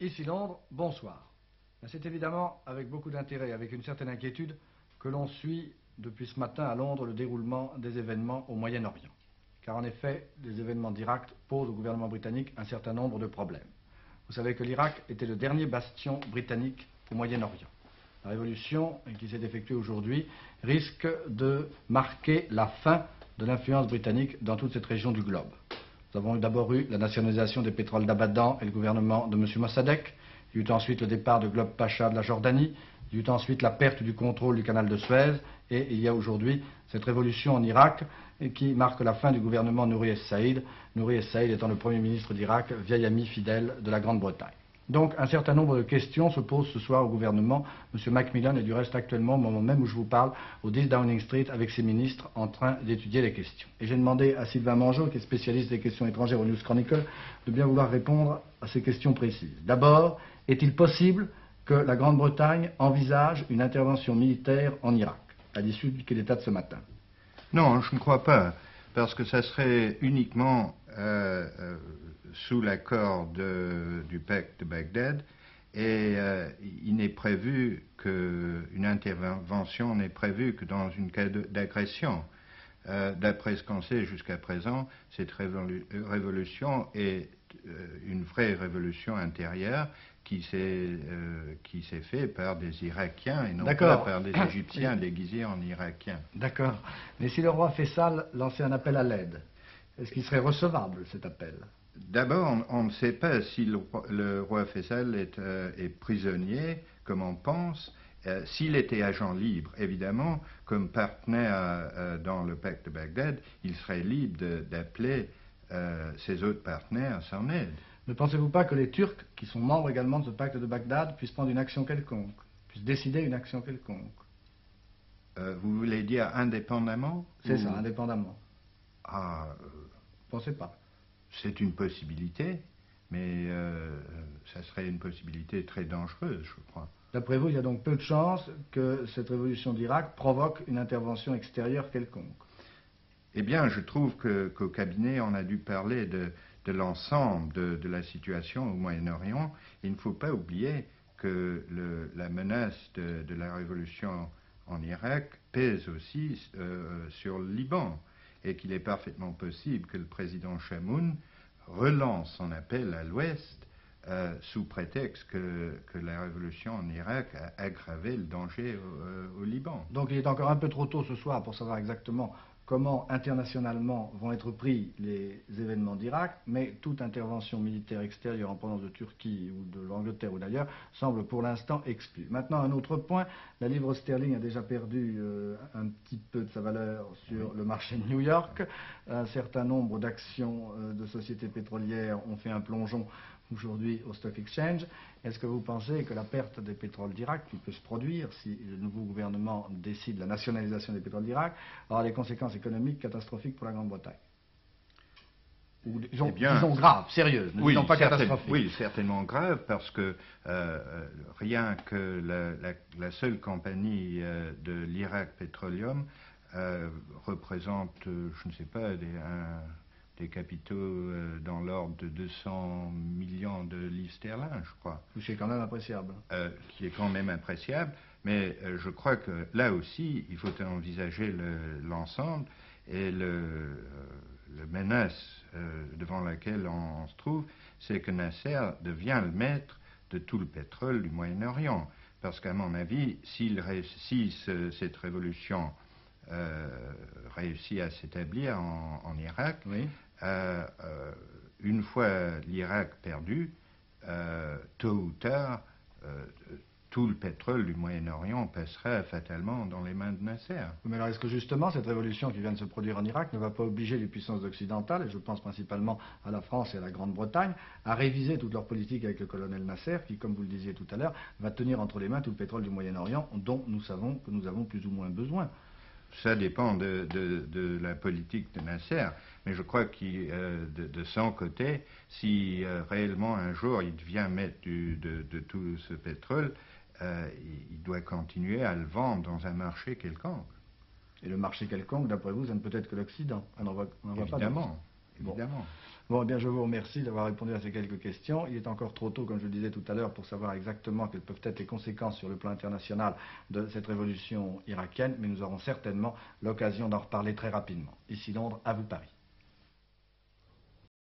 Ici Londres, bonsoir. C'est évidemment avec beaucoup d'intérêt, avec une certaine inquiétude, que l'on suit depuis ce matin à Londres le déroulement des événements au Moyen-Orient. Car en effet, les événements d'Irak posent au gouvernement britannique un certain nombre de problèmes. Vous savez que l'Irak était le dernier bastion britannique au Moyen-Orient. La révolution qui s'est effectuée aujourd'hui risque de marquer la fin de l'influence britannique dans toute cette région du globe. Nous avons d'abord eu la nationalisation des pétroles d'Abadan et le gouvernement de M. Mossadegh. Il y eut ensuite le départ de Glob Pacha de la Jordanie. Il y eut ensuite la perte du contrôle du canal de Suez. Et il y a aujourd'hui cette révolution en Irak qui marque la fin du gouvernement Nouri es-Saïd. Nouri es-Saïd étant le Premier ministre d'Irak, vieil ami fidèle de la Grande-Bretagne. Donc un certain nombre de questions se posent ce soir au gouvernement. M. Macmillan est du reste actuellement, au moment même où je vous parle, au 10 Downing Street avec ses ministres en train d'étudier les questions. Et j'ai demandé à Sylvain Mangeot, qui est spécialiste des questions étrangères au News Chronicle, de bien vouloir répondre à ces questions précises. D'abord, est-il possible que la Grande-Bretagne envisage une intervention militaire en Irak, à l'issue du coup d'État de ce matin? Non, je ne crois pas, parce que ça serait uniquement sous l'accord du pacte de Bagdad, et il n'est prévu qu'une intervention n'est prévue que dans une cas d'agression. D'après ce qu'on sait jusqu'à présent, cette révolution est une vraie révolution intérieure qui s'est faite par des Irakiens et non pas par des Égyptiens déguisés en Irakiens. D'accord. Mais si le roi Faisal lançait un appel à l'aide, est-ce qu'il serait recevable, cet appel? D'abord, on ne sait pas si le roi Faisal est prisonnier, comme on pense. S'il était agent libre, évidemment, comme partenaire dans le pacte de Bagdad, il serait libre d'appeler ses autres partenaires à son aide. Ne pensez-vous pas que les Turcs, qui sont membres également de ce pacte de Bagdad, puissent prendre une action quelconque, puissent décider une action quelconque? Vous voulez dire indépendamment? C'est ça, indépendamment. Ah, Vous ne pensez pas? c'est une possibilité, mais ça serait une possibilité très dangereuse, je crois. D'après vous, il y a donc peu de chances que cette révolution d'Irak provoque une intervention extérieure quelconque? Eh bien, je trouve qu'au cabinet, on a dû parler de l'ensemble de la situation au Moyen-Orient. Il ne faut pas oublier que la menace de la révolution en Irak pèse aussi sur le Liban, et qu'il est parfaitement possible que le président Chamoun relance son appel à l'Ouest sous prétexte que la révolution en Irak a aggravé le danger au Liban. Donc il est encore un peu trop tôt ce soir pour savoir exactement comment internationalement vont être pris les événements d'Irak, mais toute intervention militaire extérieure en provenance de Turquie ou de l'Angleterre ou d'ailleurs semble pour l'instant exclue. Maintenant, un autre point, la livre sterling a déjà perdu un petit peu de sa valeur sur le marché de New York. Un certain nombre d'actions de sociétés pétrolières ont fait un plongeon aujourd'hui au Stock Exchange. Est-ce que vous pensez que la perte des pétroles d'Irak, qui peut se produire si le nouveau gouvernement décide la nationalisation des pétroles d'Irak, aura des conséquences économiques catastrophiques pour la Grande-Bretagne? Ou disons graves, sérieuses, ne disons pas catastrophiques. Oui, certainement graves, parce que rien que la seule compagnie de l'Irak Petroleum représente, je ne sais pas, des capitaux dans l'ordre de 200 millions de livres sterling, je crois. Ce qui est quand même appréciable. Qui est quand même appréciable, mais je crois que là aussi, il faut envisager l'ensemble et le menace devant laquelle on se trouve, c'est que Nasser devient le maître de tout le pétrole du Moyen-Orient. Parce qu'à mon avis, si cette révolution réussit à s'établir en Irak, oui. Une fois l'Irak perdu, tôt ou tard, tout le pétrole du Moyen-Orient passera fatalement dans les mains de Nasser. Mais alors est-ce que justement cette révolution qui vient de se produire en Irak ne va pas obliger les puissances occidentales, et je pense principalement à la France et à la Grande-Bretagne, à réviser toute leur politique avec le colonel Nasser, qui, comme vous le disiez tout à l'heure, va tenir entre les mains tout le pétrole du Moyen-Orient dont nous savons que nous avons plus ou moins besoin? Ça dépend de la politique de Nasser, mais je crois que de son côté, si réellement un jour il devient maître de tout ce pétrole, il doit continuer à le vendre dans un marché quelconque. Et le marché quelconque, d'après vous, ça ne peut être que l'Occident. Évidemment, évidemment. Bon, eh bien, je vous remercie d'avoir répondu à ces quelques questions. Il est encore trop tôt, comme je le disais tout à l'heure, pour savoir exactement quelles peuvent être les conséquences sur le plan international de cette révolution irakienne, mais nous aurons certainement l'occasion d'en reparler très rapidement. Ici Londres, à vous Paris.